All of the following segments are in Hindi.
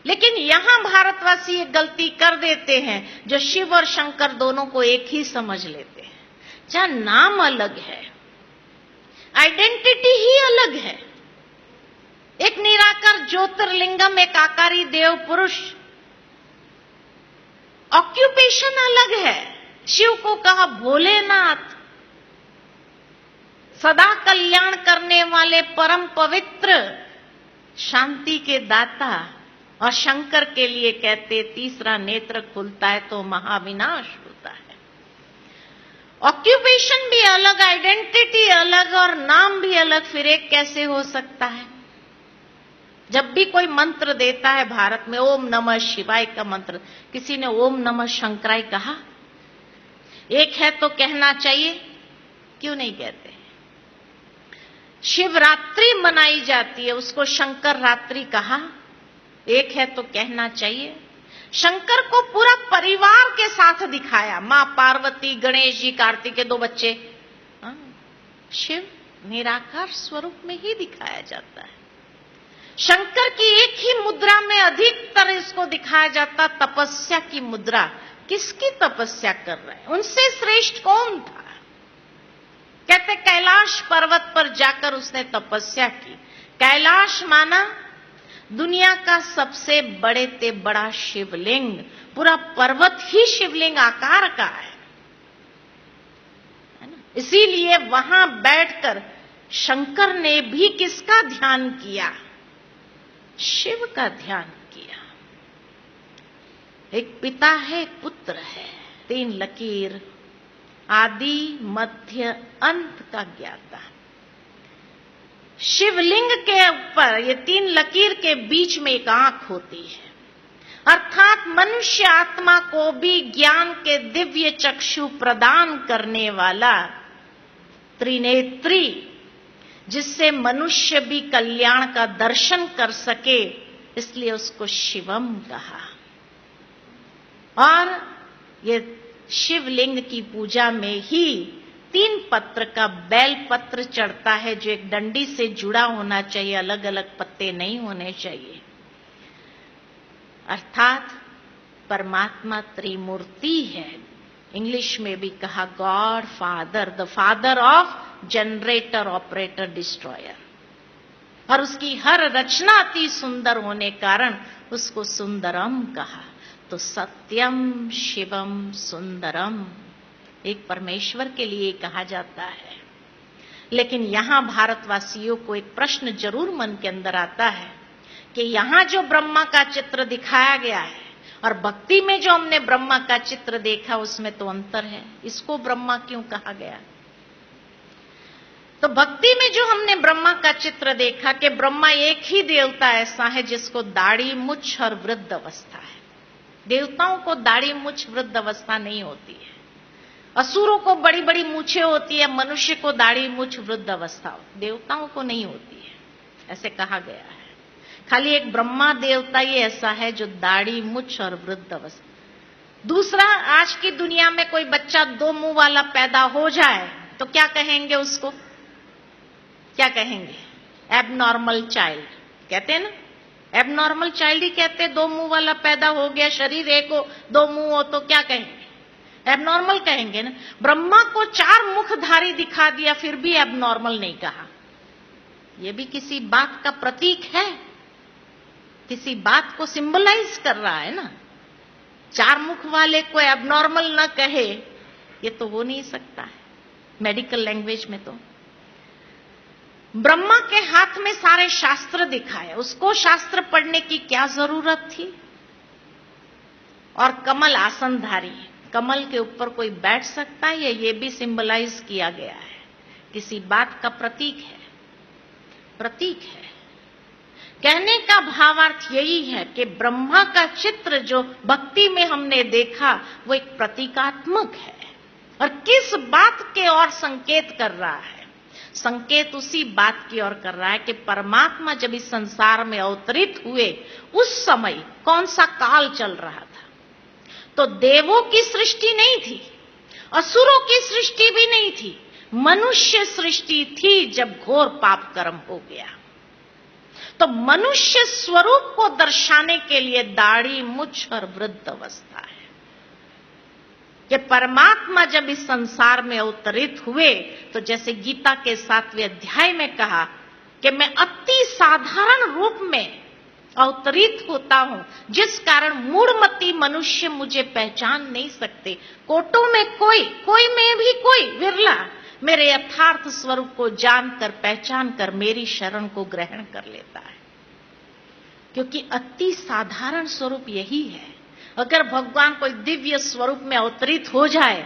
लेकिन यहां भारतवासी एक गलती कर देते हैं, जो शिव और शंकर दोनों को एक ही समझ लेते हैं। जहां नाम अलग है, आइडेंटिटी ही अलग है। एक निराकार ज्योतिर्लिंगम, एक आकारी देव पुरुष, ऑक्यूपेशन अलग है। शिव को कहा भोलेनाथ, सदा कल्याण करने वाले परम पवित्र, शांति के दाता, और शंकर के लिए कहते तीसरा नेत्र खुलता है तो महाविनाश होता है। ऑक्यूपेशन भी अलग, आइडेंटिटी अलग और नाम भी अलग, फिर एक कैसे हो सकता है? जब भी कोई मंत्र देता है भारत में, ओम नमः शिवाय का मंत्र, किसी ने ओम नमः शंकराय कहा? एक है तो कहना चाहिए, क्यों नहीं कहते? शिवरात्रि मनाई जाती है, उसको शंकर रात्रि कहा, एक है तो कहना चाहिए। शंकर को पूरा परिवार के साथ दिखाया, मां पार्वती, गणेश जी, कार्तिक के 2 बच्चे। शिव निराकार स्वरूप में ही दिखाया जाता है। शंकर की एक ही मुद्रा में अधिकतर इसको दिखाया जाता, तपस्या की मुद्रा। किसकी तपस्या कर रहे हैं? उनसे श्रेष्ठ कौन था? कहते कैलाश पर्वत पर जाकर उसने तपस्या की। कैलाश माना दुनिया का सबसे बड़े ते बड़ा शिवलिंग, पूरा पर्वत ही शिवलिंग आकार का है ना? इसीलिए वहां बैठकर शंकर ने भी किसका ध्यान किया? शिव का ध्यान किया। एक पिता है, एक पुत्र है, 3 लकीर, आदि मध्य अंत का ज्ञाता। शिवलिंग के ऊपर ये 3 लकीर के बीच में एक आंख होती है, अर्थात मनुष्य आत्मा को भी ज्ञान के दिव्य चक्षु प्रदान करने वाला त्रिनेत्री, जिससे मनुष्य भी कल्याण का दर्शन कर सके, इसलिए उसको शिवम कहा। और ये शिवलिंग की पूजा में ही 3 पत्र का बेल पत्र चढ़ता है, जो एक डंडी से जुड़ा होना चाहिए, अलग अलग पत्ते नहीं होने चाहिए। अर्थात परमात्मा त्रिमूर्ति है। इंग्लिश में भी कहा God father, the father of generator, operator, destroyer. और उसकी हर रचना अति सुंदर होने कारण उसको सुंदरम कहा। तो सत्यम शिवम सुंदरम एक परमेश्वर के लिए कहा जाता है। लेकिन यहां भारतवासियों को एक प्रश्न जरूर मन के अंदर आता है कि यहां जो ब्रह्मा का चित्र दिखाया गया है और भक्ति में जो हमने ब्रह्मा का चित्र देखा, उसमें तो अंतर है। इसको ब्रह्मा क्यों कहा गया? तो भक्ति में जो हमने ब्रह्मा का चित्र देखा कि ब्रह्मा एक ही देवता ऐसा है जिसको दाढ़ी, मुछ और वृद्ध अवस्था है। देवताओं को दाढ़ी, मुछ, वृद्ध अवस्था नहीं होती है। असुरों को बड़ी बड़ी मूछें होती है, मनुष्य को दाढ़ी, मुछ, वृद्ध अवस्था, देवताओं को नहीं होती है, ऐसे कहा गया है। खाली एक ब्रह्मा देवता ही ऐसा है जो दाढ़ी, मुछ और वृद्ध अवस्था। दूसरा, आज की दुनिया में कोई बच्चा 2 मुंह वाला पैदा हो जाए तो क्या कहेंगे उसको? क्या कहेंगे? एबनॉर्मल चाइल्ड कहते हैं ना, एबनॉर्मल चाइल्ड ही कहते। 2 मुंह वाला पैदा हो गया, शरीर एक हो, 2 मुंह हो तो क्या कहेंगे? एबनॉर्मल कहेंगे ना। ब्रह्मा को 4 मुखधारी दिखा दिया, फिर भी एबनॉर्मल नहीं कहा। यह भी किसी बात का प्रतीक है, किसी बात को सिंबलाइज कर रहा है ना। 4 मुख वाले को एबनॉर्मल ना कहे, ये तो हो नहीं सकता है मेडिकल लैंग्वेज में। तो ब्रह्मा के हाथ में सारे शास्त्र दिखाए, उसको शास्त्र पढ़ने की क्या जरूरत थी? और कमल आसनधारी, कमल के ऊपर कोई बैठ सकता है? ये भी सिंबलाइज किया गया है, किसी बात का प्रतीक है, प्रतीक है। कहने का भावार्थ यही है कि ब्रह्मा का चित्र जो भक्ति में हमने देखा वो एक प्रतीकात्मक है। और किस बात के ओर संकेत कर रहा है? संकेत उसी बात की ओर कर रहा है कि परमात्मा जब इस संसार में अवतरित हुए, उस समय कौन सा काल चल रहा था? तो देवों की सृष्टि नहीं थी, असुरों की सृष्टि भी नहीं थी, मनुष्य सृष्टि थी जब घोर पाप कर्म हो गया। तो मनुष्य स्वरूप को दर्शाने के लिए दाढ़ी, मुछ और वृद्ध अवस्था है कि परमात्मा जब इस संसार में अवतरित हुए तो जैसे गीता के 7वें अध्याय में कहा कि मैं अति साधारण रूप में अवतरित होता हूं, जिस कारण मूढ़मती मनुष्य मुझे पहचान नहीं सकते। कोटों में कोई में भी कोई विरला मेरे यथार्थ स्वरूप को जानकर, पहचान कर मेरी शरण को ग्रहण कर लेता है, क्योंकि अति साधारण स्वरूप यही है। अगर भगवान कोई दिव्य स्वरूप में अवतरित हो जाए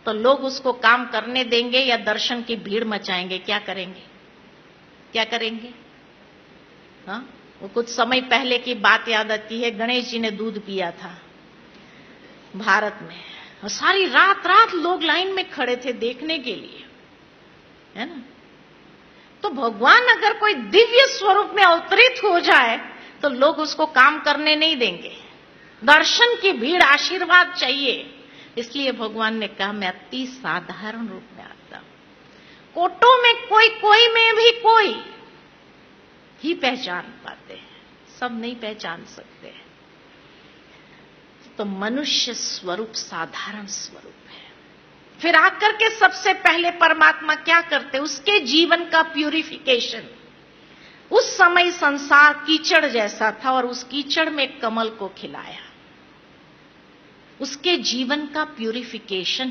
तो लोग उसको काम करने देंगे या दर्शन की भीड़ मचाएंगे? क्या करेंगे? क्या करेंगे? हाँ, वो कुछ समय पहले की बात याद आती है। गणेश जी ने दूध पिया था भारत में, और सारी रात लोग लाइन में खड़े थे देखने के लिए, है ना। तो भगवान अगर कोई दिव्य स्वरूप में अवतरित हो जाए तो लोग उसको काम करने नहीं देंगे, दर्शन की भीड़, आशीर्वाद चाहिए। इसलिए भगवान ने कहा मैं अति साधारण रूप में आता हूं। कोटों में कोई में भी कोई ही पहचान पाते हैं, सब नहीं पहचान सकते। तो मनुष्य स्वरूप साधारण स्वरूप है। फिर आकर के सबसे पहले परमात्मा क्या करते? उसके जीवन का प्यूरिफिकेशन। उस समय संसार कीचड़ जैसा था और उस कीचड़ में कमल को खिलाया। उसके जीवन का प्यूरिफिकेशन,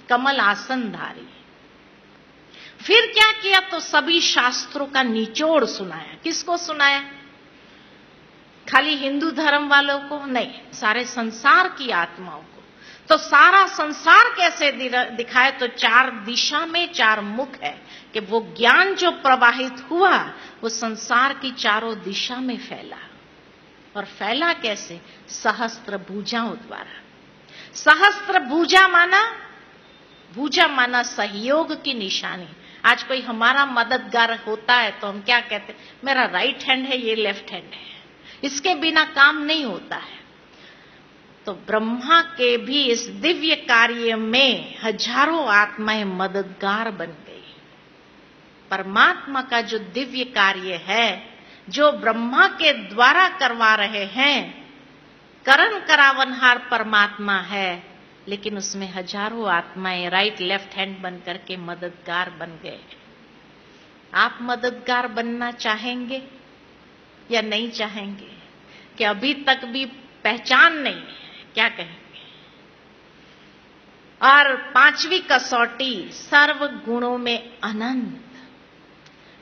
कमल आसन धारी। फिर क्या किया? तो सभी शास्त्रों का निचोड़ सुनाया। किसको सुनाया? खाली हिंदू धर्म वालों को नहीं, सारे संसार की आत्माओं को। तो सारा संसार कैसे दिखाए? तो 4 दिशा में 4 मुख है कि वो ज्ञान जो प्रवाहित हुआ वो संसार की चारों दिशा में फैला। और फैला कैसे? सहस्त्र भुजाओं द्वारा। सहस्त्र भुजा माना सहयोग की निशानी। आज कोई हमारा मददगार होता है तो हम क्या कहते हैं? मेरा राइट हैंड है, ये लेफ्ट हैंड है, इसके बिना काम नहीं होता है। तो ब्रह्मा के भी इस दिव्य कार्य में हजारों आत्माएं मददगार बन गई। परमात्मा का जो दिव्य कार्य है, जो ब्रह्मा के द्वारा करवा रहे हैं, करण करावनहार परमात्मा है, लेकिन उसमें हजारों आत्माएं राइट लेफ्ट हैंड बन करके मददगार बन गए। आप मददगार बनना चाहेंगे या नहीं चाहेंगे? कि अभी तक भी पहचान नहीं है? क्या कहेंगे? और 5वीं कसौटी, सर्व गुणों में अनंत।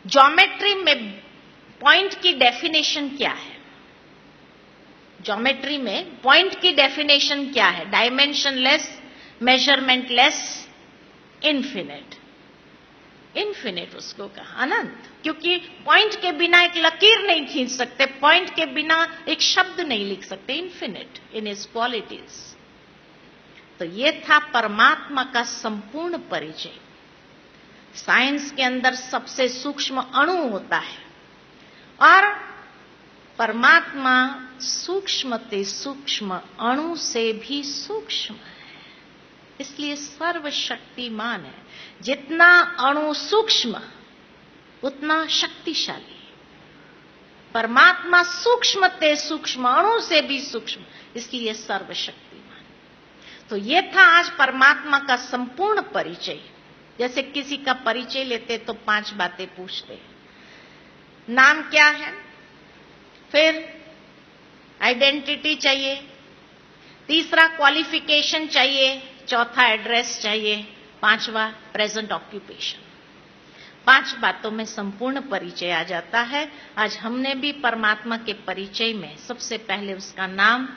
ज्योमेट्री में पॉइंट की डेफिनेशन क्या है? ज्योमेट्री में पॉइंट की डेफिनेशन क्या है? Dimensionless, मेजरमेंटलेस, infinite. इन्फिनिट उसको कहा, अनंत। क्योंकि पॉइंट के बिना एक लकीर नहीं खींच सकते, पॉइंट के बिना एक शब्द नहीं लिख सकते। Infinite in is qualities. तो ये था परमात्मा का संपूर्ण परिचय। साइंस के अंदर सबसे सूक्ष्म अणु होता है और परमात्मा सूक्ष्मते सूक्ष्म अणु से भी सूक्ष्म है, इसलिए सर्वशक्तिमान है। जितना अणु सूक्ष्म उतना शक्तिशाली। परमात्मा सूक्ष्मते सूक्ष्म अणु से भी सूक्ष्म, इसलिए सर्वशक्तिमान। तो ये था आज परमात्मा का संपूर्ण परिचय। जैसे किसी का परिचय लेते तो 5 बातें पूछते। नाम क्या है, फिर आइडेंटिटी चाहिए, तीसरा क्वालिफिकेशन चाहिए, चौथा एड्रेस चाहिए, 5वां प्रेजेंट ऑक्यूपेशन। 5 बातों में संपूर्ण परिचय आ जाता है। आज हमने भी परमात्मा के परिचय में सबसे पहले उसका नाम,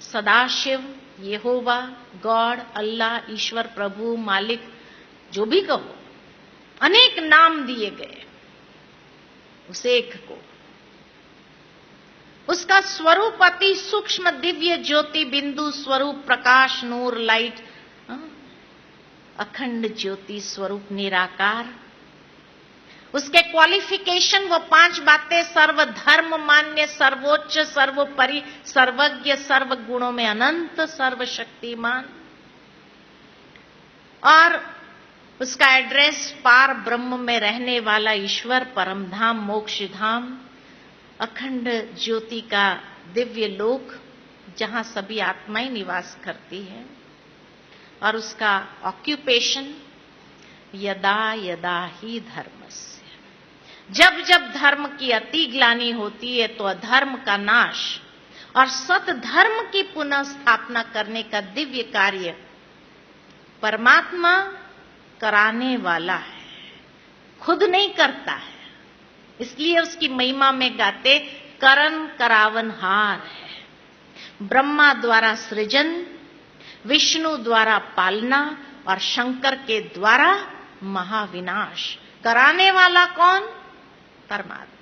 सदाशिव, यहोवा, गॉड, अल्लाह, ईश्वर, प्रभु, मालिक, जो भी कहो, अनेक नाम दिए गए उस एक को। उसका स्वरूप अति सूक्ष्म दिव्य ज्योति बिंदु स्वरूप, प्रकाश, नूर, लाइट, अखंड ज्योति स्वरूप, निराकार। उसके क्वालिफिकेशन वो 5 बातें, सर्वधर्म मान्य, सर्वोच्च, सर्वोपरि, सर्वज्ञ, सर्व गुणों में अनंत, सर्वशक्तिमान। और उसका एड्रेस, पार ब्रह्म में रहने वाला ईश्वर, परम धाम, मोक्ष धाम, अखंड ज्योति का दिव्य लोक जहां सभी आत्माएं निवास करती है, और उसका ऑक्यूपेशन यदा यदा ही धर्मस्य, जब जब धर्म की अति ग्लानि होती है तो अधर्म का नाश और सत धर्म की पुनः स्थापना करने का दिव्य कार्य परमात्मा कराने वाला है, खुद नहीं करता है। इसलिए उसकी महिमा में गाते करन करावनहार है। ब्रह्मा द्वारा सृजन, विष्णु द्वारा पालना और शंकर के द्वारा महाविनाश। कराने वाला कौन? परमात्मा।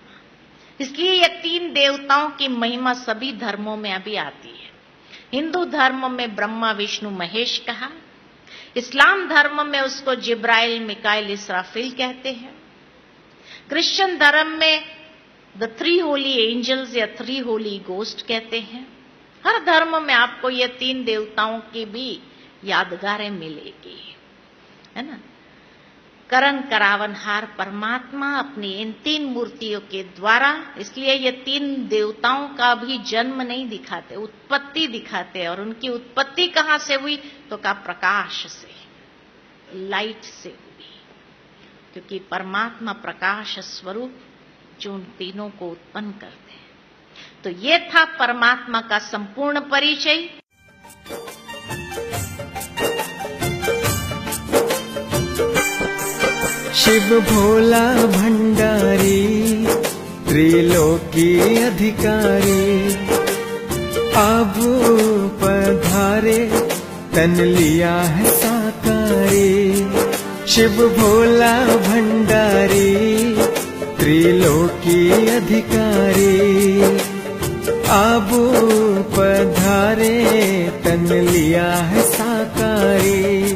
इसलिए ये तीन देवताओं की महिमा सभी धर्मों में अभी आती है। हिंदू धर्म में ब्रह्मा विष्णु महेश कहा, इस्लाम धर्म में उसको जिब्राइल मिकाइल इसराफिल कहते हैं, क्रिश्चियन धर्म में द 3 होली एंजल्स या 3 होली गोस्ट कहते हैं। हर धर्म में आपको ये तीन देवताओं की भी यादगारें मिलेगी, है ना। करण करावनहार परमात्मा अपनी इन तीन मूर्तियों के द्वारा, इसलिए ये तीन देवताओं का भी जन्म नहीं दिखाते, उत्पत्ति दिखाते। और उनकी उत्पत्ति कहां से हुई? तो का प्रकाश से, लाइट से हुई, क्योंकि परमात्मा प्रकाश स्वरूप जो उन तीनों को उत्पन्न करते हैं। तो ये था परमात्मा का संपूर्ण परिचय। शिव भोला भंडारी, त्रिलोकी अधिकारी, अब पधारे तन लिया है साकारी। शिव भोला भंडारी, त्रिलोकी अधिकारी, अब पधारे तन लिया है साकारी।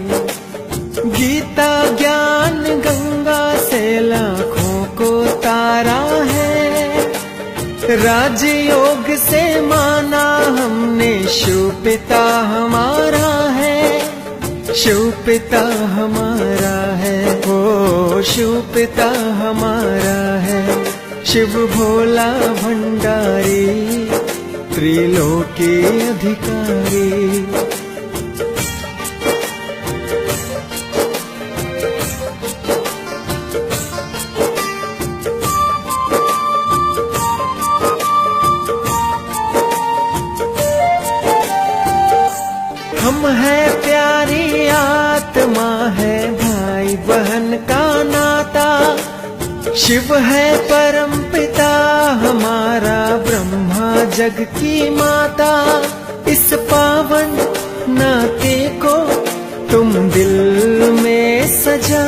गीता ज्ञान गंगा से लाखों को तारा है, राजयोग से माना हमने शिव पिता हमारा है, शिव पिता हमारा है, ओ शिव पिता हमारा है। शिव भोला भंडारी, त्रिलोकी अधिकारी। हम है प्यारी आत्मा है भाई बहन का नाता, शिव है परम पिता हमारा, ब्रह्मा जग की माता। इस पावन नाते को तुम दिल में सजा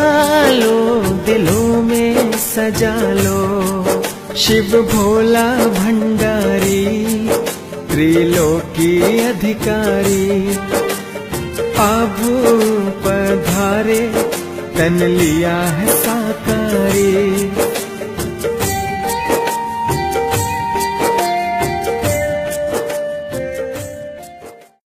लो, दिलों में सजा लो। शिव भोला भंडारी, त्रिलोकी अधिकारी, अब पधारे तन लिया है साकारी।